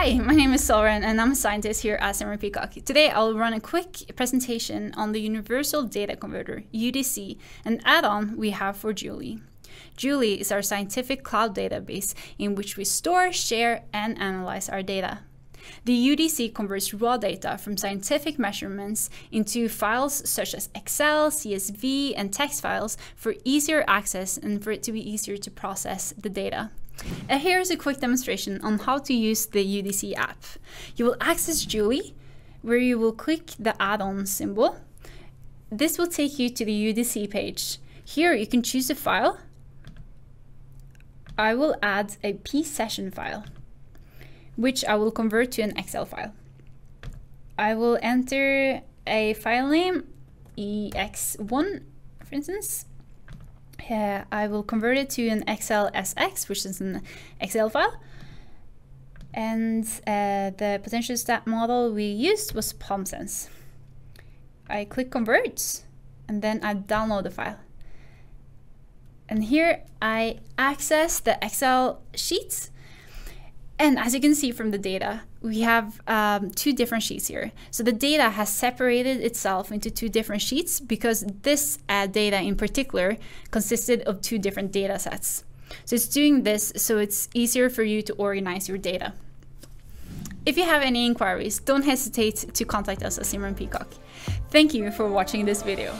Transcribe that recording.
Hi, my name is Soren and I'm a scientist here at Simran Peacock. Today I'll run a quick presentation on the Universal Data Converter, UDC, an add-on we have for Djuli. Djuli is our scientific cloud database in which we store, share, and analyze our data. The UDC converts raw data from scientific measurements into files such as Excel, CSV, and text files for easier access and for it to be easier to process the data. Here's a quick demonstration on how to use the UDC app. You will access Djuli, where you will click the add-on symbol. This will take you to the UDC page. Here you can choose a file. I will add a pssession file, which I will convert to an Excel file. I will enter a file name, ex1, for instance. I will convert it to an xlsx, which is an Excel file. And the potential stat model we used was PalmSense. I click convert, and then I download the file. And here I access the Excel sheets. And as you can see from the data, we have two different sheets here. So the data has separated itself into two different sheets because this data in particular consisted of two different data sets. So it's doing this so it's easier for you to organize your data. If you have any inquiries, don't hesitate to contact us at Simran Peacock. Thank you for watching this video.